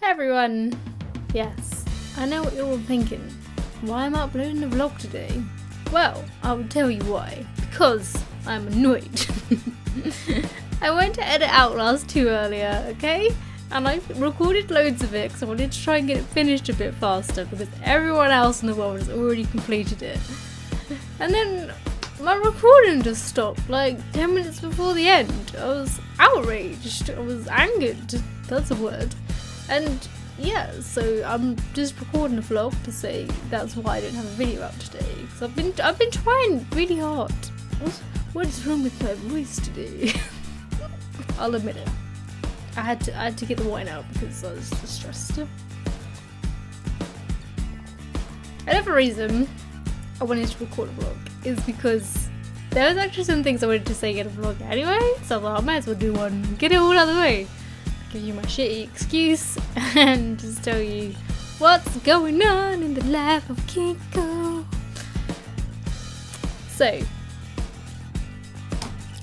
Everyone, yes, I know what you're all thinking. Why am I uploading a vlog today? Well, I will tell you why. Because I'm annoyed. I went to edit Outlast 2 earlier, okay? And I recorded loads of it because I wanted to try and get it finished a bit faster because everyone else in the world has already completed it. And then my recording just stopped like 10 minutes before the end. I was outraged. I was angered. That's a word. And yeah, so I'm just recording a vlog to say that's why I don't have a video out today. Because I've been trying really hard. What's wrong with my voice today? I'll admit it. I had to get the wine out because I was stressed. Another reason I wanted to record a vlog is because there was actually some things I wanted to say in a vlog anyway, so I thought I might as well do one, get it all out of the way. Give you my shitty excuse and just tell you what's going on in the life of Kinko. So,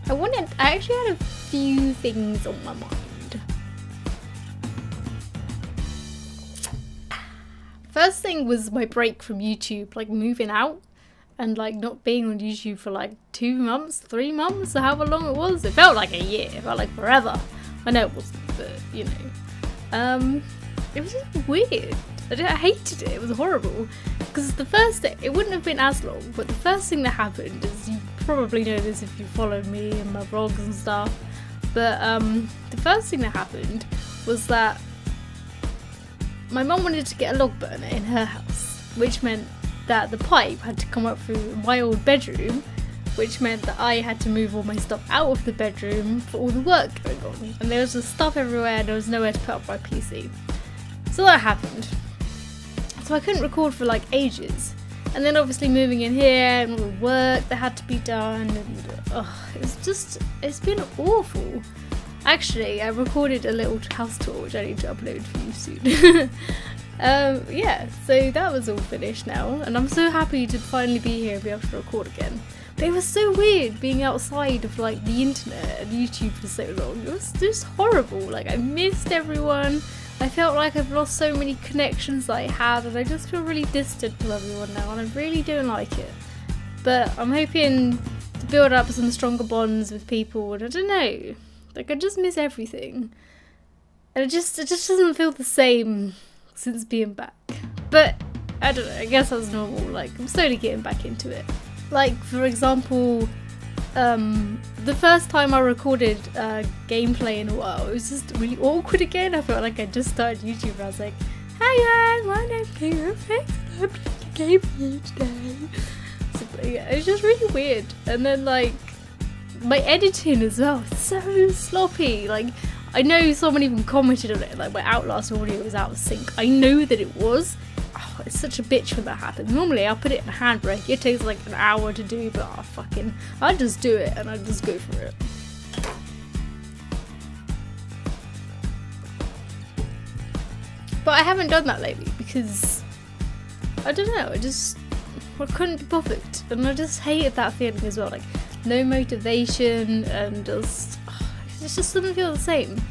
I actually had a few things on my mind. First thing was my break from YouTube, like moving out and like not being on YouTube for like 2 months, 3 months, or however long it was. It felt like a year, it felt like forever. I know it wasn't, but you know. It was just weird. I hated it, it was horrible. Because the first thing, it wouldn't have been as long, but the first thing that happened is, you probably know this if you follow me and my vlogs and stuff, but the first thing that happened was that my mum wanted to get a log burner in her house, which meant that the pipe had to come up through my old bedroom, which meant that I had to move all my stuff out of the bedroom for all the work going on. And there was just stuff everywhere and there was nowhere to put up my PC. So that happened. So I couldn't record for like ages. And then obviously moving in here and all the work that had to be done, and it's been awful. Actually, I recorded a little house tour which I need to upload for you soon. Yeah, so that was all finished now, and I'm so happy to finally be here and be able to record again. But it was so weird being outside of like the internet and YouTube for so long. It was just horrible. Like, I missed everyone. I felt like I've lost so many connections that I had, and I just feel really distant from everyone now, and I really don't like it. But I'm hoping to build up some stronger bonds with people, and I don't know. Like, I just miss everything. And it just doesn't feel the same since being back. But I don't know, I guess that's normal. Like, I'm slowly getting back into it. Like, for example, the first time I recorded gameplay in a while, it was just really awkward again. I felt like I just started YouTube and I was like, "Hi guys, my name's Kinko, I'm playing gameplay today." So, yeah, it was just really weird. And then like, my editing as well, it's so sloppy. Like, I know someone even commented on it, like my Outlast audio was out of sync. I know that it was. Oh, it's such a bitch when that happens. Normally I'll put it in a handbrake. It takes like an hour to do, but I just do it and I just go for it. But I haven't done that lately because I don't know, I couldn't be bothered, and I just hated that feeling as well. Like, no motivation, and it just doesn't feel the same.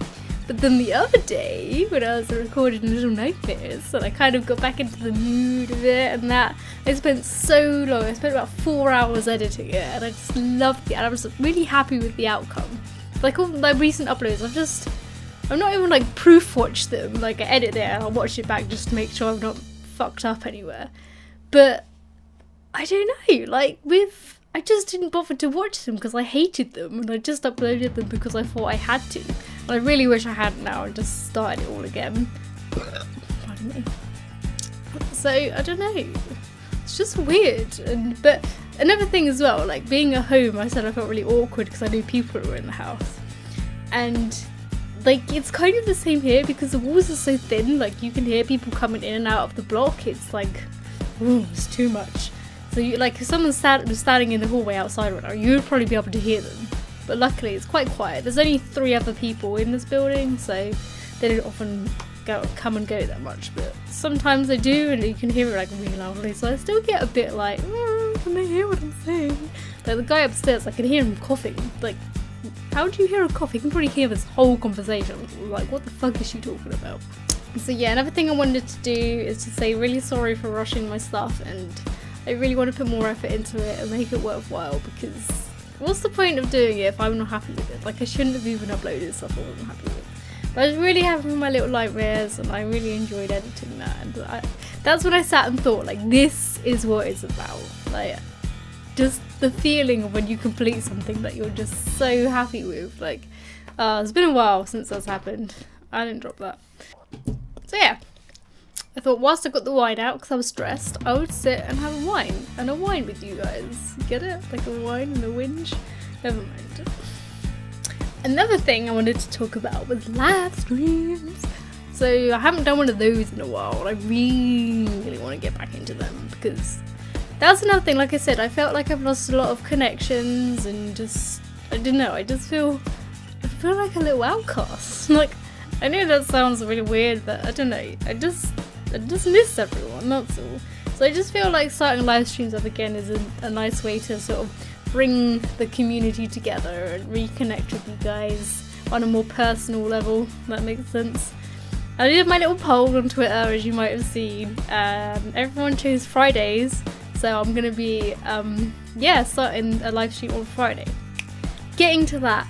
But then the other day, when I was recording Little Nightmares, and I kind of got back into the mood of it, and that, I spent so long, I spent about 4 hours editing it, and I just loved it, and I was really happy with the outcome. Like all my recent uploads, I'm not even like proof watch them, like I edit it and I'll watch it back just to make sure I'm not fucked up anywhere. But, I don't know, like I just didn't bother to watch them because I hated them, and I just uploaded them because I thought I had to. And I really wish I hadn't now and just started it all again. Pardon me. So, I don't know. It's just weird. But another thing as well, like being at home, I said I felt really awkward because I knew people were in the house. And like, it's kind of the same here because the walls are so thin, like you can hear people coming in and out of the block. It's like, ooh, it's too much. So you, like, if someone was standing in the hallway outside right now, you would probably be able to hear them. But luckily it's quite quiet. There's only 3 other people in this building, so they don't often come and go that much. But sometimes they do, and you can hear it like really loudly. So I still get a bit like, can they hear what I'm saying? Like the guy upstairs, I can hear him coughing. Like, how do you hear a cough? You can probably hear this whole conversation. Like, what the fuck is she talking about? So yeah, another thing I wanted to do is to say really sorry for rushing my stuff, and I really want to put more effort into it and make it worthwhile, because what's the point of doing it if I'm not happy with it? Like, I shouldn't have even uploaded stuff I wasn't happy with. But I was really happy with my little nightmares, and I really enjoyed editing that, and that's when I sat and thought, like, this is what it's about. Like, just the feeling of when you complete something that you're just so happy with. Like, it's been a while since that's happened. I didn't drop that. So yeah, I thought whilst I got the wine out, because I was stressed, I would sit and have a wine with you guys. Get it? Like a wine and a whinge? Never mind. Another thing I wanted to talk about was live streams. So I haven't done one of those in a while, and I really want to get back into them, because that's another thing. Like I said, I felt like I've lost a lot of connections, and just, I don't know, I feel like a little outcast. Like, I know that sounds really weird, but I don't know, I just miss everyone, that's all. So I just feel like starting live streams up again is a nice way to sort of bring the community together and reconnect with you guys on a more personal level, if that makes sense. I did my little poll on Twitter, as you might have seen, and everyone chose Fridays, so I'm gonna be, starting a live stream on Friday. Getting to that,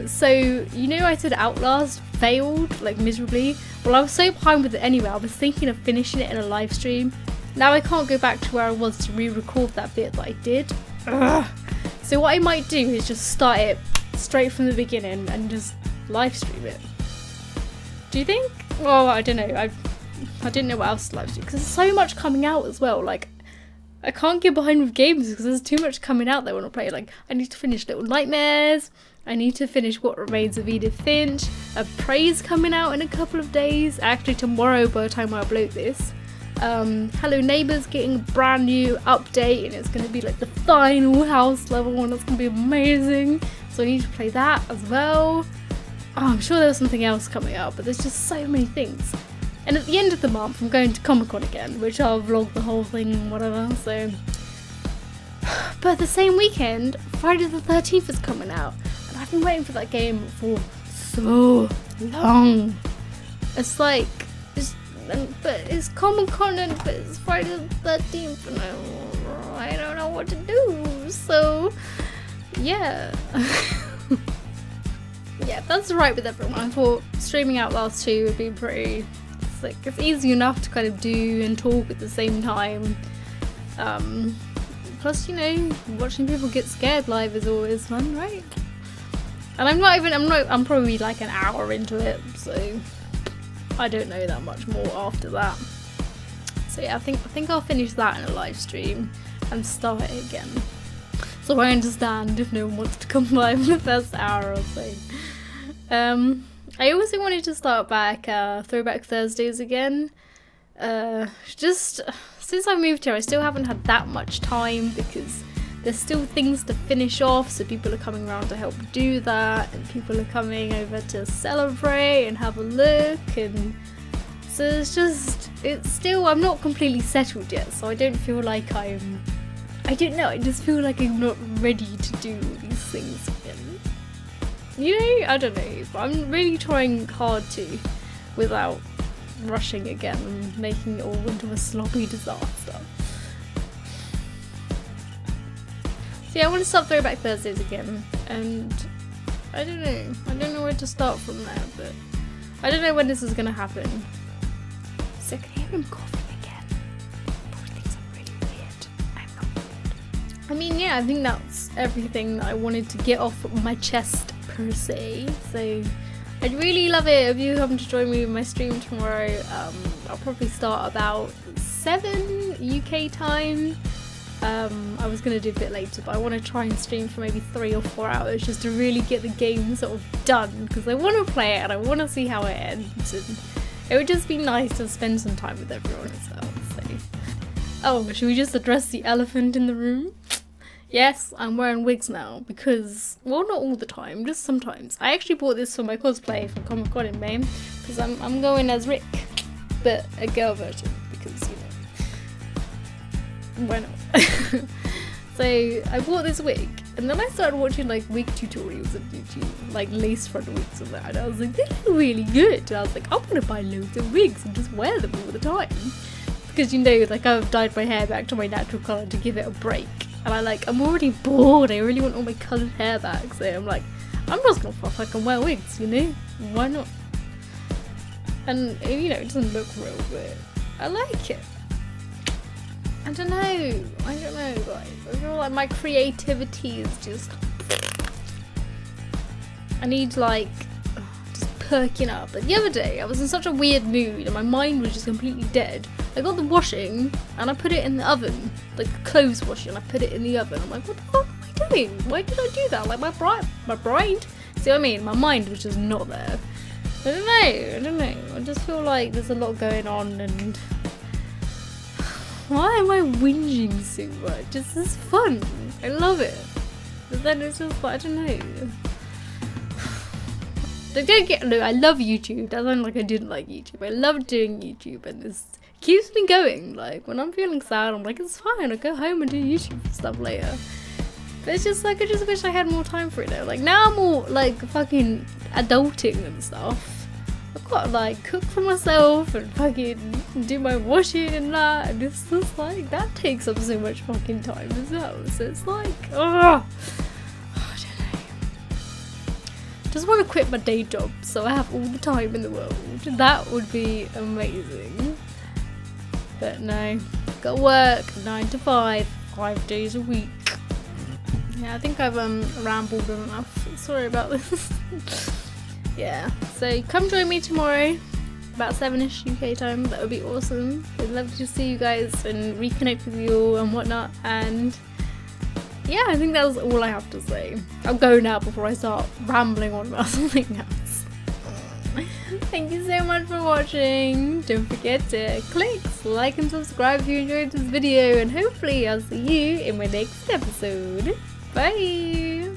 so, you know, I said Outlast failed, like, miserably. Well, I was so behind with it anyway, I was thinking of finishing it in a live stream. Now I can't go back to where I was to re-record that bit that I did. Ugh. So what I might do is just start it straight from the beginning and just live stream it. Do you think? Well, I don't know. I didn't know what else to live stream, because there's so much coming out as well. Like, I can't get behind with games because there's too much coming out that I want to play. Like, I need to finish Little Nightmares. I need to finish What Remains of Edith Finch. A Prey's coming out in a couple of days. Actually, tomorrow by the time I upload this. Hello Neighbours getting a brand new update, and it's going to be like the final house level, and it's going to be amazing. So I need to play that as well. Oh, I'm sure there's something else coming out, but there's just so many things. And at the end of the month, I'm going to Comic-Con again, which I'll vlog the whole thing and whatever, so... But the same weekend, Friday the 13th is coming out, and I've been waiting for that game for so long. It's like, but it's Comic-Con, but it's Friday the 13th, and I don't know what to do, so, yeah. Yeah, that's right with everyone. I thought streaming Outlast 2 would be pretty... Like, it's easy enough to kind of do and talk at the same time. Plus, you know, watching people get scared live is always fun, right? And I'm probably like an hour into it, so I don't know that much more after that. So yeah, I think I'll finish that in a live stream and start it again. So I understand if no one wants to come live in the first hour or so. I also wanted to start back Throwback Thursdays again. Just since I moved here, I still haven't had that much time because there's still things to finish off, so people are coming around to help do that, and people are coming over to celebrate and have a look, and so it's still, I'm not completely settled yet, so I don't feel like I don't know, I just feel like I'm not ready to do all these things again. You know, I don't know, but I'm really trying hard to, without rushing again and making it all into a sloppy disaster. So yeah, I want to start Throwback Thursdays again, and I don't know where to start from there, but I don't know when this is going to happen. So I can hear him coughing again. Probably thinks I'm really weird. I'm not weird. I mean, yeah, I think that's everything that I wanted to get off my chest per se, so I'd really love it if you come to join me in my stream tomorrow. I'll probably start about 7 UK time. I was going to do a bit later, but I want to try and stream for maybe 3 or 4 hours just to really get the game sort of done, because I want to play it and I want to see how it ends, and it would just be nice to spend some time with everyone as well. So, oh, should we just address the elephant in the room? Yes, I'm wearing wigs now because, well, not all the time, just sometimes. I actually bought this for my cosplay for Comic-Con in May because I'm going as Rick, but a girl version because, you know, why not? So I bought this wig And then I started watching like wig tutorials on YouTube, like lace front wigs and that, and I was like, they look really good. And I was like, I'm gonna buy loads of wigs and just wear them all the time. Because you know, like I've dyed my hair back to my natural colour to give it a break. And I'm already bored, I really want all my coloured hair back, so I'm like, I'm just gonna fucking wear wigs, you know? Why not? And you know, it doesn't look real, but I like it. I don't know guys, I feel like my creativity is just, I need like, just perking up. But the other day I was in such a weird mood and my mind was just completely dead. I got the washing and I put it in the oven, like clothes washing, and I put it in the oven. I'm like, what the fuck am I doing? Why did I do that? Like my brain, see what I mean? My mind was just not there. I don't know. I just feel like there's a lot going on, and why am I whinging so much? This is fun. I love it. But then it's just like, I don't know. Look, I love YouTube. That sounds like I didn't like YouTube. I love doing YouTube, and this keeps me going. Like when I'm feeling sad, I'm like, it's fine. I'll go home and do YouTube stuff later. But it's just like, I just wish I had more time for it though. Like now I'm all like fucking adulting and stuff. I've got to like cook for myself and fucking do my washing and that, and it's just like, that takes up so much fucking time as well. So it's like, I don't know. Just want to quit my day job so I have all the time in the world. That would be amazing. But no, gotta work 9 to 5, 5 days a week. Yeah, I think I've rambled enough. Sorry about this. Yeah, so come join me tomorrow, about 7ish UK time. That would be awesome. I'd love to see you guys and reconnect with you all and whatnot. And yeah, I think that was all I have to say. I'll go now before I start rambling on about something else. Thank you so much for watching. Don't forget to click like and subscribe if you enjoyed this video, and hopefully I'll see you in my next episode. Bye!